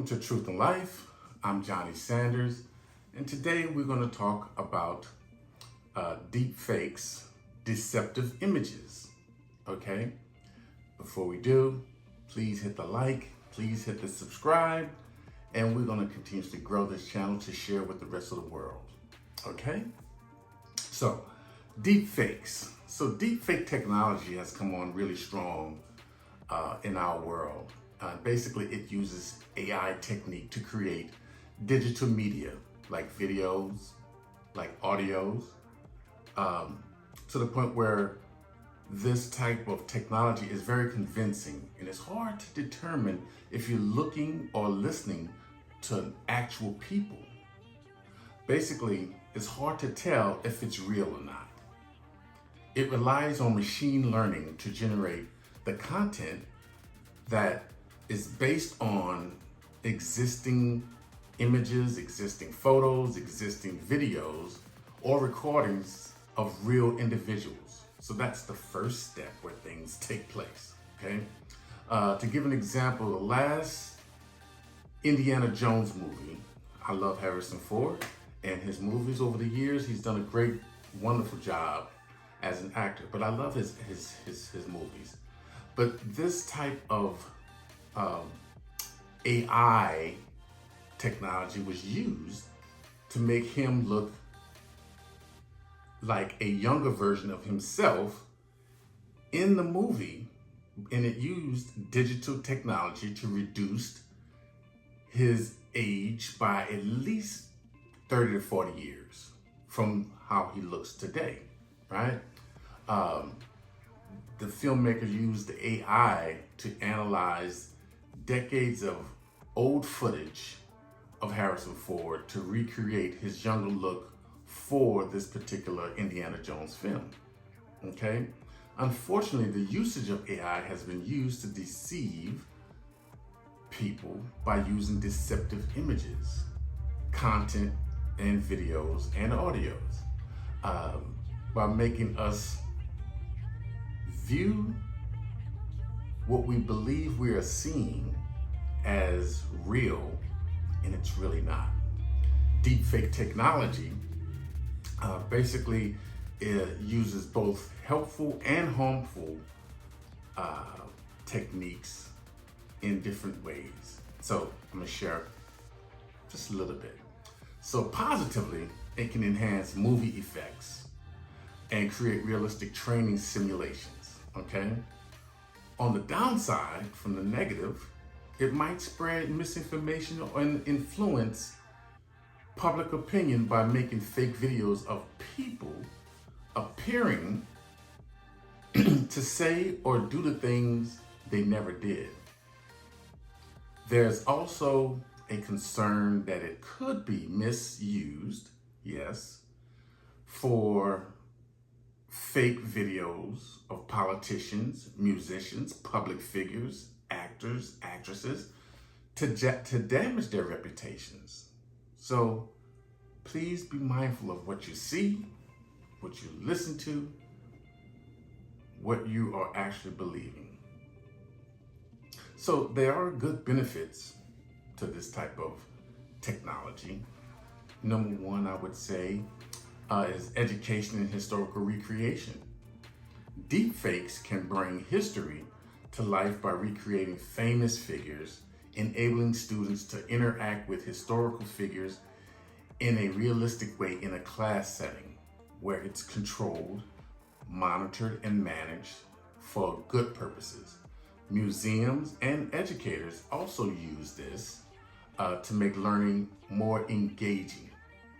Welcome to Truth and Life. I'm Johnny Sanders, and today we're going to talk about deepfakes, deceptive images. Okay? Before we do, please hit the like, please hit the subscribe, and we're going to continuously grow this channel to share with the rest of the world. Okay? So, deepfakes. So deepfake technology has come on really strong in our world. Basically, it uses AI technique to create digital media, like videos, like audios, to the point where this type of technology is very convincing, and it's hard to determine if you're looking or listening to actual people. Basically, it's hard to tell if it's real or not. It relies on machine learning to generate the content that is based on existing images, existing photos, existing videos, or recordings of real individuals. So that's the first step where things take place, okay? To give an example, the last Indiana Jones movie, I love Harrison Ford and his movies over the years. He's done a great, wonderful job as an actor, but I love his movies. But this type of AI technology was used to make him look like a younger version of himself in the movie, and it used digital technology to reduce his age by at least 30 to 40 years from how he looks today, right? The filmmaker used the AI to analyze decades of old footage of Harrison Ford to recreate his younger look for this particular Indiana Jones film, okay? Unfortunately, the usage of AI has been used to deceive people by using deceptive images, content, and videos and audios, by making us view what we believe we are seeing as real, and it's really not. Deepfake technology basically uses both helpful and harmful techniques in different ways. So I'm gonna share just a little bit. So positively, it can enhance movie effects and create realistic training simulations, okay? On the downside, from the negative, it might spread misinformation or influence public opinion by making fake videos of people appearing to say or do the things they never did. There's also a concern that it could be misused, yes, for fake videos of politicians, musicians, public figures, actors, actresses, to damage their reputations. So please be mindful of what you see, what you listen to, what you are actually believing. So there are good benefits to this type of technology. Number one, I would say, is education and historical recreation. Deepfakes can bring history to life by recreating famous figures, enabling students to interact with historical figures in a realistic way in a class setting where it's controlled, monitored, and managed for good purposes. Museums and educators also use this to make learning more engaging.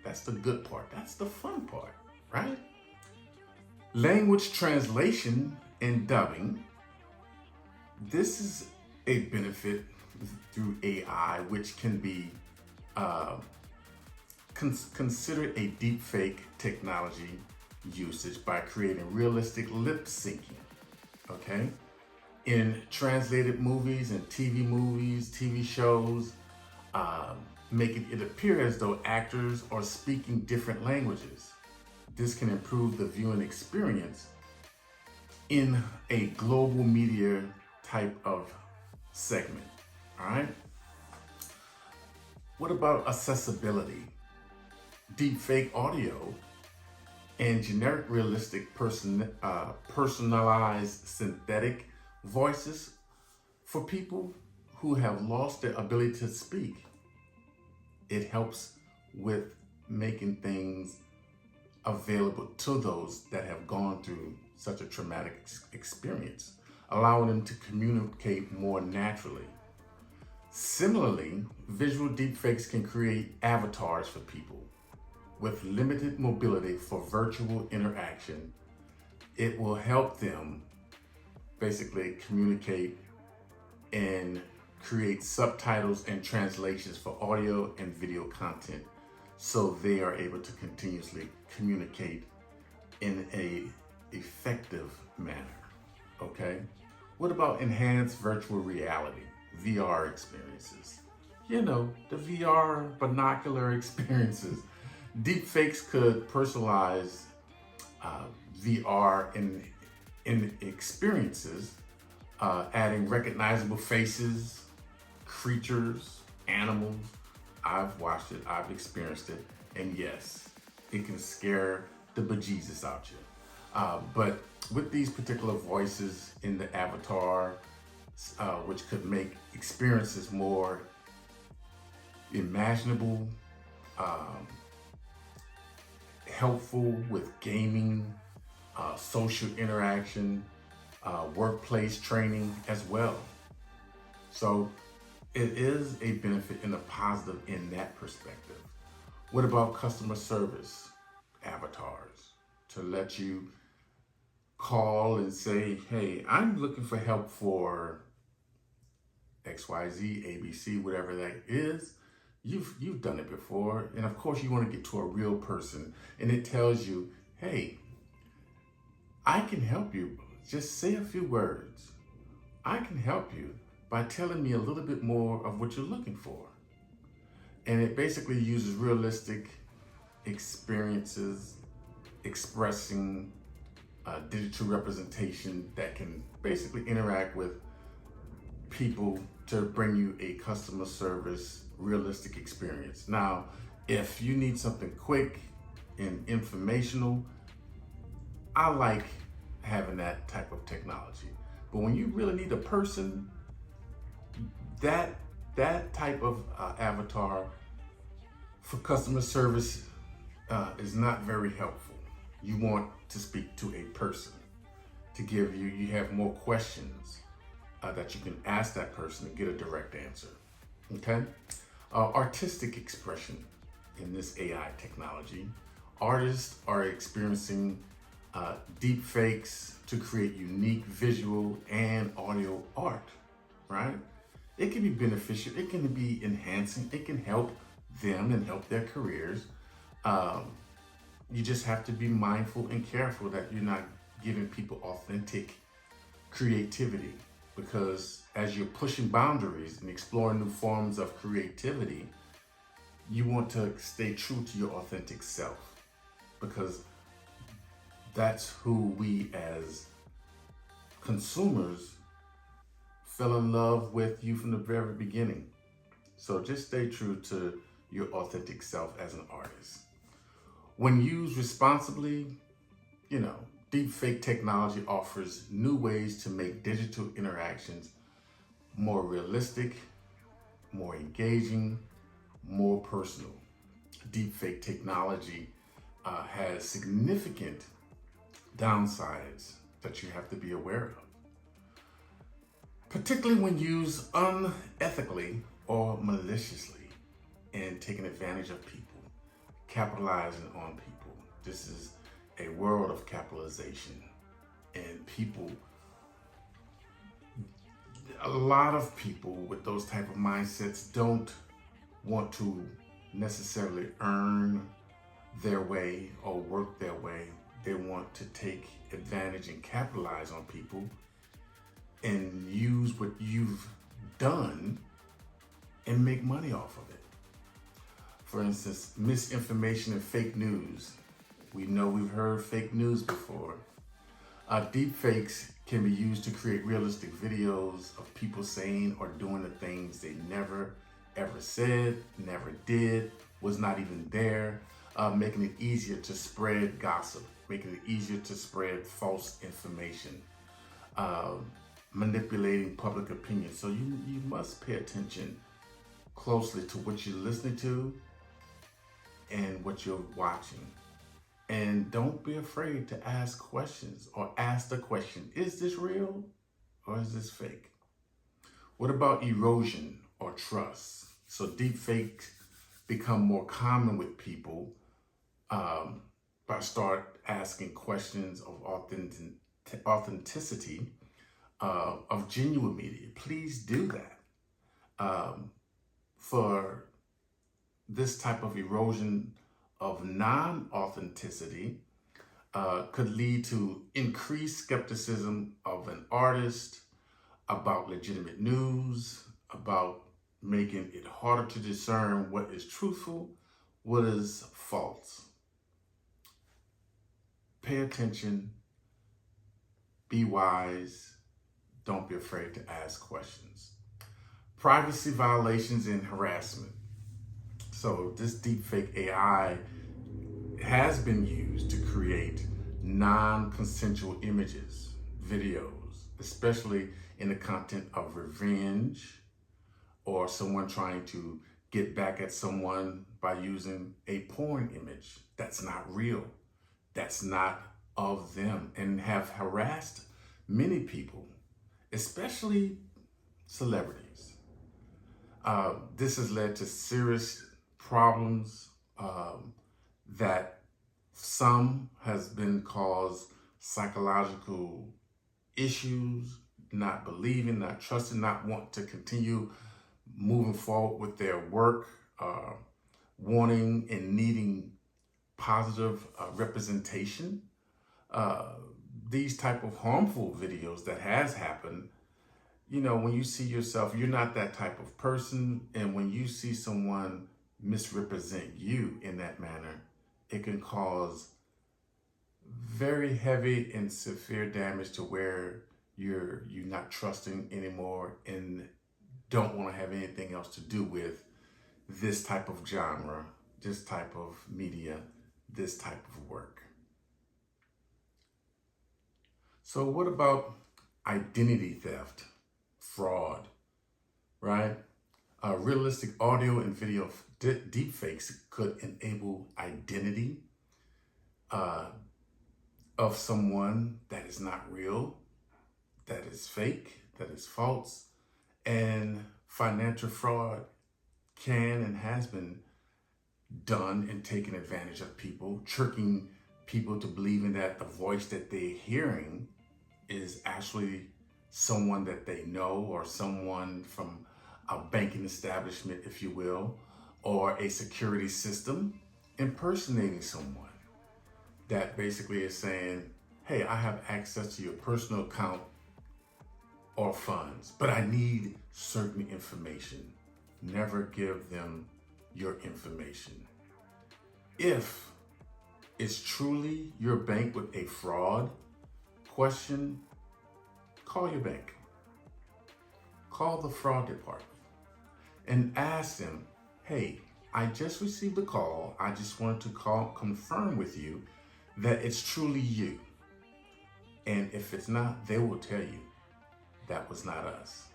That's the good part. That's the fun part, right? Language translation and dubbing. This is a benefit through AI, which can be considered a deepfake technology usage by creating realistic lip syncing, okay? In translated movies and TV shows, making it appear as though actors are speaking different languages. This can improve the viewing experience in a global media type of segment, all right? What about accessibility? Deepfake audio and generic realistic personalized synthetic voices for people who have lost their ability to speak. It helps with making things available to those that have gone through such a traumatic experience, allowing them to communicate more naturally. Similarly, visual deepfakes can create avatars for people with limited mobility for virtual interaction. It will help them basically communicate and create subtitles and translations for audio and video content so they are able to continuously communicate in a effective manner, okay? What about enhanced virtual reality, VR experiences? You know, the VR binocular experiences. Deepfakes could personalize VR in experiences, adding recognizable faces, creatures, animals. I've watched it, I've experienced it, and yes, it can scare the bejesus out you. But with these particular voices in the avatar, which could make experiences more imaginable, helpful with gaming, social interaction, workplace training as well. So it is a benefit and a positive in that perspective. What about customer service avatars to let you call and say, hey, I'm looking for help for XYZ, ABC, whatever that is. You've done it before. And of course you want to get to a real person and it tells you, hey, I can help you. Just say a few words. I can help you by telling me a little bit more of what you're looking for. And it basically uses realistic experiences expressing digital representation that can basically interact with people to bring you a customer service realistic experience. Now, if you need something quick and informational, I like having that type of technology. But when you really need a person, that type of avatar for customer service is not very helpful. You want to speak to a person to give you have more questions that you can ask that person to get a direct answer, okay? Artistic expression in this AI technology. Artists are experiencing deep fakes to create unique visual and audio art, right? It can be beneficial, it can be enhancing, it can help them and help their careers. You just have to be mindful and careful that you're not giving people authentic creativity, because as you're pushing boundaries and exploring new forms of creativity, you want to stay true to your authentic self, because that's who we as consumers fell in love with you from the very beginning. So just stay true to your authentic self as an artist. When used responsibly, you know, deepfake technology offers new ways to make digital interactions more realistic, more engaging, more personal. Deepfake technology has significant downsides that you have to be aware of, particularly when used unethically or maliciously and taking advantage of people, capitalizing on people. This is a world of capitalization, and people, a lot of people with those type of mindsets don't want to necessarily earn their way or work their way. They want to take advantage and capitalize on people and use what you've done and make money off of it. For instance, misinformation and fake news. We know we've heard fake news before. Deepfakes can be used to create realistic videos of people saying or doing the things they never ever said, never did, was not even there, making it easier to spread gossip, making it easier to spread false information, manipulating public opinion. So you must pay attention closely to what you're listening to and what you're watching. And don't be afraid to ask questions, or ask the question, is this real or is this fake? What about erosion or trust? So deepfakes become more common with people by start asking questions of authenticity of genuine media. Please do that. For this type of erosion of non-authenticity could lead to increased skepticism of an artist, about legitimate news, about making it harder to discern what is truthful, what is false. Pay attention, be wise, don't be afraid to ask questions. Privacy violations and harassment. So this deepfake AI has been used to create non-consensual images, videos, especially in the content of revenge, or someone trying to get back at someone by using a porn image that's not real, that's not of them, and have harassed many people, especially celebrities. This has led to serious problems that some has been caused psychological issues, not believing, not trusting, not wanting to continue moving forward with their work, wanting and needing positive representation. These type of harmful videos that has happened, you know, when you see yourself, you're not that type of person, and when you see someone misrepresent you in that manner, it can cause very heavy and severe damage to where you're not trusting anymore and don't want to have anything else to do with this type of genre, this type of media, this type of work. So what about identity theft, fraud, right? Realistic audio and video deepfakes could enable identity of someone that is not real, that is fake, that is false. And financial fraud can and has been done in taking advantage of people, tricking people to believing that the voice that they're hearing is actually someone that they know, or someone from a banking establishment, if you will, or a security system impersonating someone that basically is saying, hey, I have access to your personal account or funds, but I need certain information. Never give them your information. If it's truly your bank with a fraud question, call your bank. Call the fraud department and ask them, hey, I just received a call. I just wanted to confirm with you that it's truly you. And if it's not, they will tell you that was not us.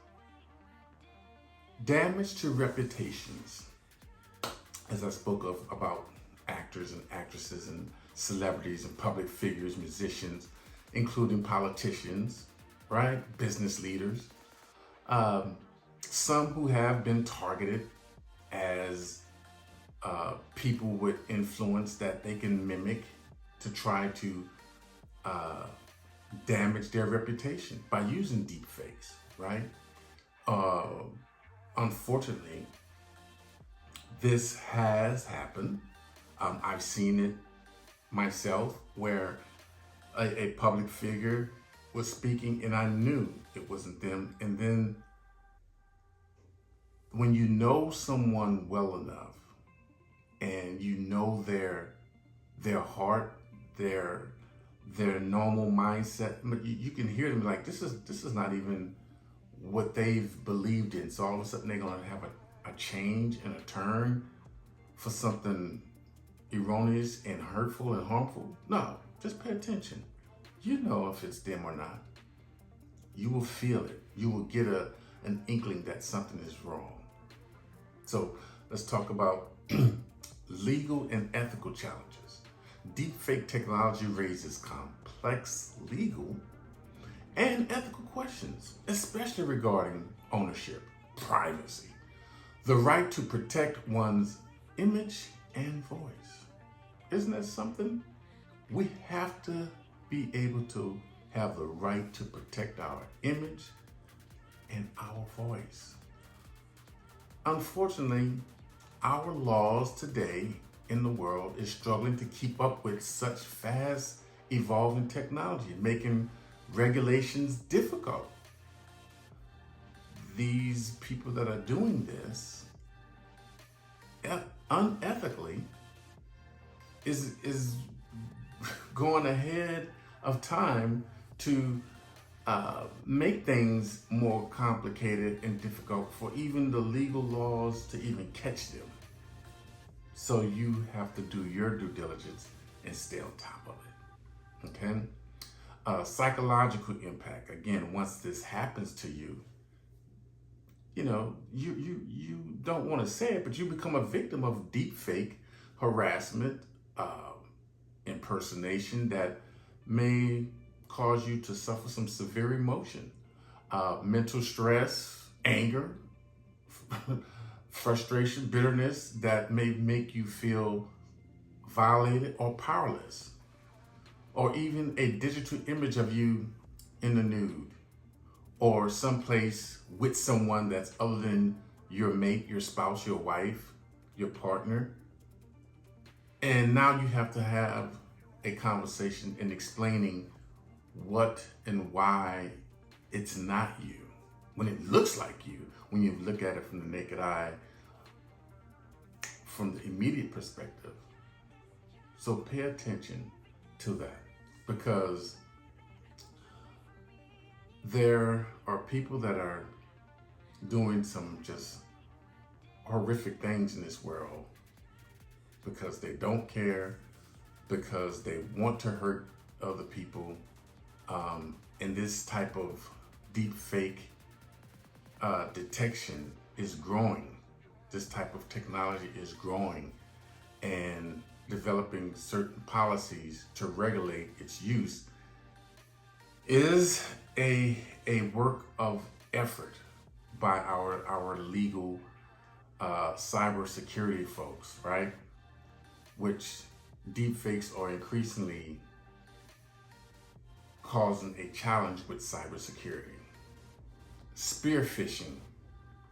Damage to reputations. As I spoke of about actors and actresses and celebrities and public figures, musicians, including politicians, right? Business leaders. Some who have been targeted as people with influence that they can mimic to try to damage their reputation by using deepfakes, right? Unfortunately, this has happened. I've seen it myself where a public figure was speaking and I knew it wasn't them. And then when you know someone well enough and you know their heart, their normal mindset, but you can hear them like, this is not even what they've believed in. So all of a sudden they're gonna have a change and a turn for something erroneous and hurtful and harmful. No, just pay attention. You know if it's them or not. You will feel it. You will get an inkling that something is wrong. So let's talk about legal and ethical challenges. Deepfake technology raises complex legal and ethical questions, especially regarding ownership, privacy, the right to protect one's image and voice. Isn't that something? We have to be able to have the right to protect our image and our voice. Unfortunately, our laws today in the world is struggling to keep up with such fast evolving technology, making regulations difficult. These people that are doing this unethically is going ahead of time to make things more complicated and difficult for even the legal laws to even catch them. So you have to do your due diligence and stay on top of it, okay? Psychological impact. Again, once this happens to you, you know, you don't want to say it, but you become a victim of deepfake harassment, impersonation that may cause you to suffer some severe emotion, mental stress, anger, frustration, bitterness that may make you feel violated or powerless, or even a digital image of you in the nude or someplace with someone that's other than your mate, your spouse, your wife, your partner. And now you have to have a conversation in explaining what and why it's not you, when it looks like you, when you look at it from the naked eye, from the immediate perspective. So pay attention to that, because there are people that are doing some just horrific things in this world because they don't care, because they want to hurt other people. And this type of deep fake detection is growing. This type of technology is growing and developing certain policies to regulate its use is a work of effort by our legal cybersecurity folks, right? Which deepfakes are increasingly causing a challenge with cybersecurity. Spear phishing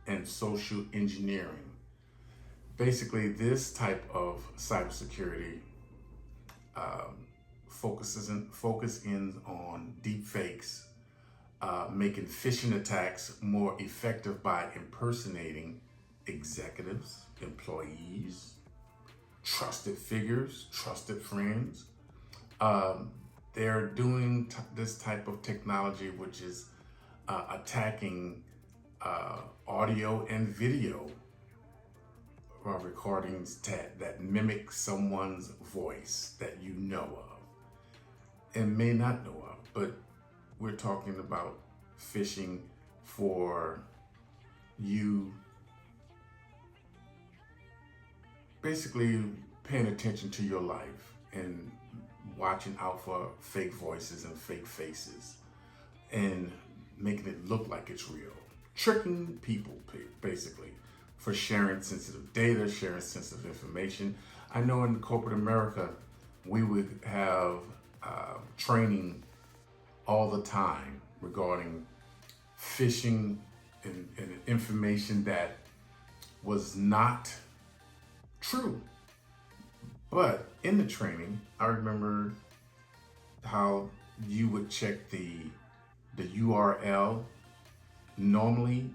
and social engineering. Basically, this type of cybersecurity focuses on deepfakes, making phishing attacks more effective by impersonating executives, employees, trusted figures, trusted friends. They're doing this type of technology, which is attacking audio and video recordings that mimic someone's voice that you know of and may not know of. But we're talking about phishing for you basically paying attention to your life and watching out for fake voices and fake faces and making it look like it's real. Tricking people, basically, for sharing sensitive data, sharing sensitive information. I know in corporate America, we would have training all the time regarding phishing and information that was not true. But in the training, I remember how you would check the URL. Normally,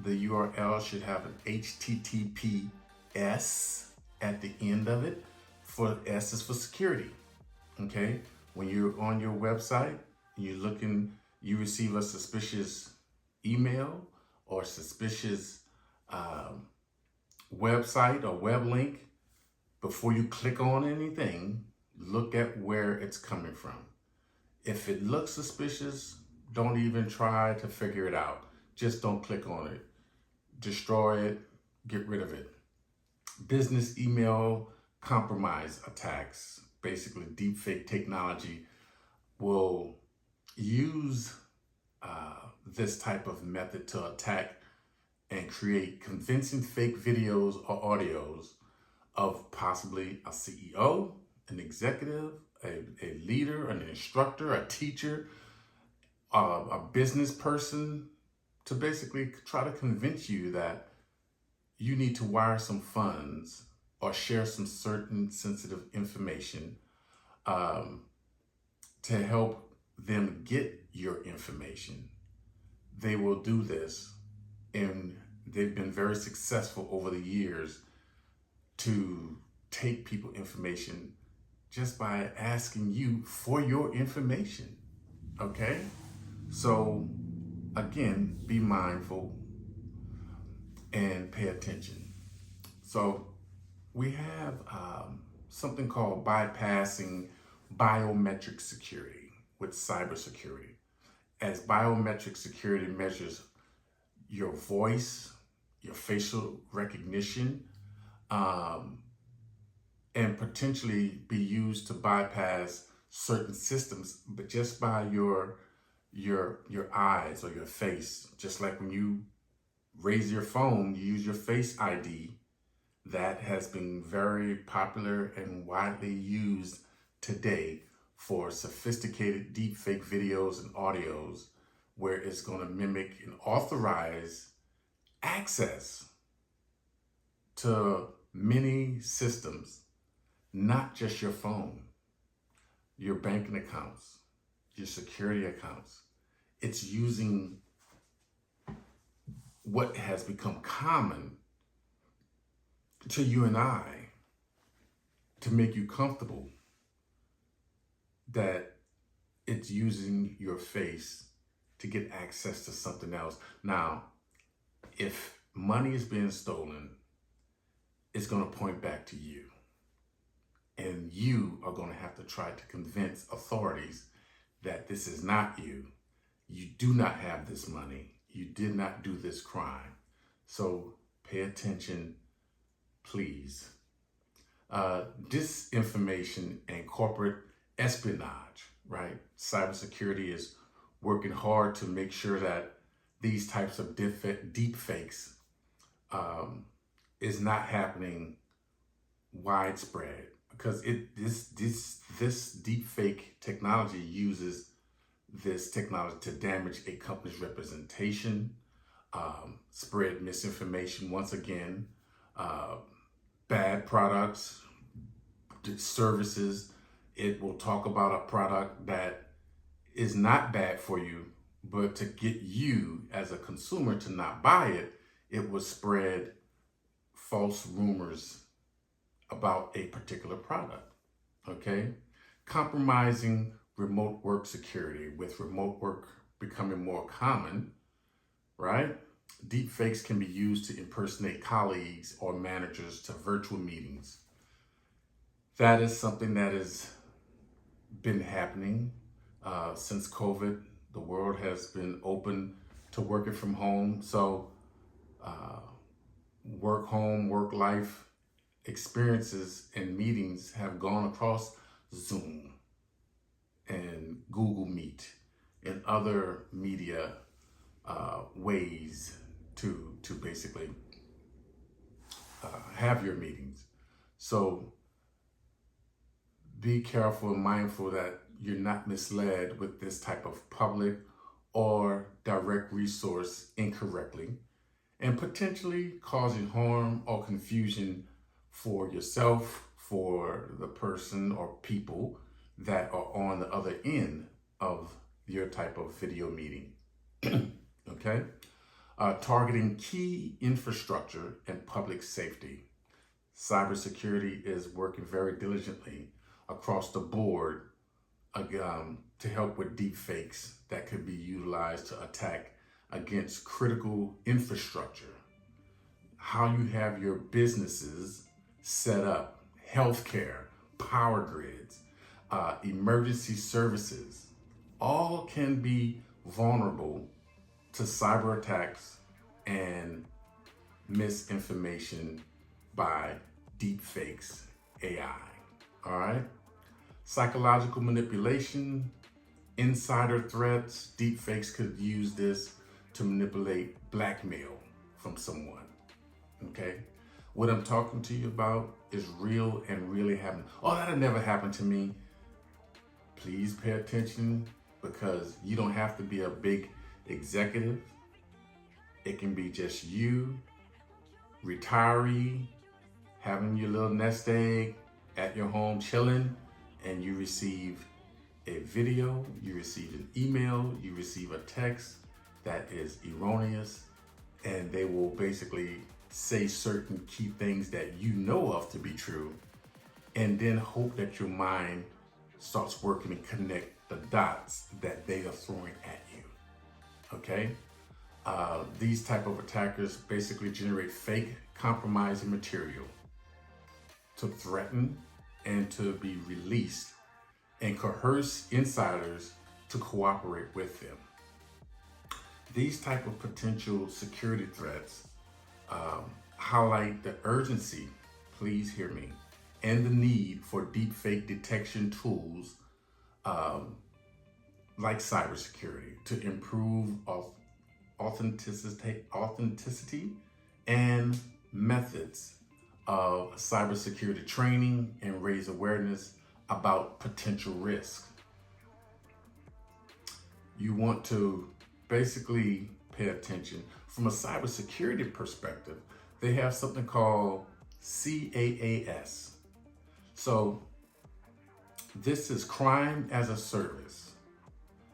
the URL should have an HTTPS at the end of it. For S is for security. Okay, when you're on your website, you receive a suspicious email or suspicious website or web link, before you click on anything, look at where it's coming from. If it looks suspicious, don't even try to figure it out. Just don't click on it. Destroy it, get rid of it. Business email compromise attacks, basically deepfake technology, will use this type of method to attack and create convincing fake videos or audios of possibly a CEO, an executive, a leader, an instructor, a teacher, a business person, to basically try to convince you that you need to wire some funds or share some certain sensitive information to help them get your information. They will do this, and they've been very successful over the years to take people's information just by asking you for your information, okay? So again, be mindful and pay attention. So we have something called bypassing biometric security with cybersecurity. As biometric security measures your voice, your facial recognition, and potentially be used to bypass certain systems, but just by your eyes or your face. Just like when you raise your phone, you use your Face ID. That has been very popular and widely used today for sophisticated deepfake videos and audios, where it's going to mimic and authorize access to many systems, not just your phone, your banking accounts, your security accounts. It's using what has become common to you and I to make you comfortable, that it's using your face to get access to something else. Now, if money is being stolen, it's going to point back to you. And you are going to have to try to convince authorities that this is not you. You do not have this money. You did not do this crime. So pay attention, please. Disinformation and corporate espionage, right? Cybersecurity is working hard to make sure that these types of deepfakes is not happening widespread, because this deepfake technology uses this technology to damage a company's representation, spread misinformation once again, bad products, services. It will talk about a product that is not bad for you, but to get you as a consumer to not buy it, it will spread false rumors about a particular product, okay? Compromising remote work security. With remote work becoming more common, right? Deepfakes can be used to impersonate colleagues or managers to virtual meetings. That is something that has been happening since COVID. The world has been open to working from home. So work home, work life experiences and meetings have gone across Zoom and Google Meet and other media ways to basically have your meetings. So be careful and mindful that you're not misled with this type of public or direct resource incorrectly, and potentially causing harm or confusion for yourself, for the person or people that are on the other end of your type of video meeting. Okay? Targeting key infrastructure and public safety. Cybersecurity is working very diligently across the board to help with deepfakes that could be utilized to attack against critical infrastructure, how you have your businesses set up, healthcare, power grids, emergency services, all can be vulnerable to cyber attacks and misinformation by DeepFakes AI. All right? Psychological manipulation, insider threats. DeepFakes could use this to manipulate blackmail from someone. Okay? What I'm talking to you about is real and really happening. Oh, that'll never happen to me. Please pay attention, because you don't have to be a big executive. It can be just you, retiree, having your little nest egg at your home chilling, and you receive a video, you receive an email, you receive a text that is erroneous, and they will basically say certain key things that you know of to be true, and then hope that your mind starts working and connect the dots that they are throwing at you. Okay? These type of attackers basically generate fake compromising material to threaten and to be released and coerce insiders to cooperate with them. These type of potential security threats highlight the urgency, please hear me, and the need for deepfake detection tools like cybersecurity to improve authenticity and methods of cybersecurity training and raise awareness about potential risks. You want to basically pay attention. From a cybersecurity perspective, they have something called CAAS. So this is crime as a service.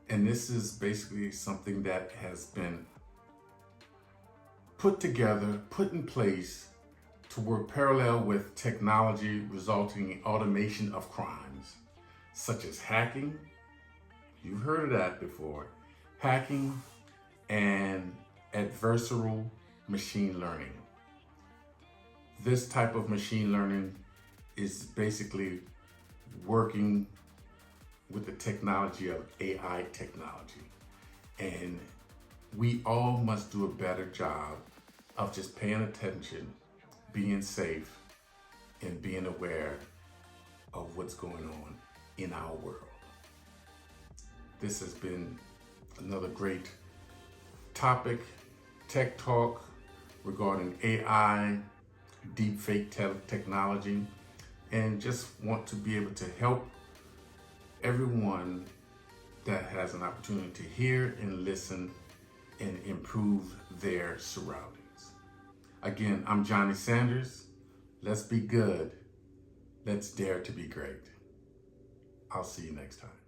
And this is basically something that has been put together, put in place to work parallel with technology, resulting in automation of crimes, such as hacking. You've heard of that before. Hacking and adversarial machine learning. This type of machine learning is basically working with the technology of AI technology. And we all must do a better job of just paying attention, being safe, and being aware of what's going on in our world. This has been another great topic, tech talk regarding AI, deepfake technology, and just want to be able to help everyone that has an opportunity to hear and listen and improve their surroundings. Again, I'm Johnnie Sanders. Let's be good. Let's dare to be great. I'll see you next time.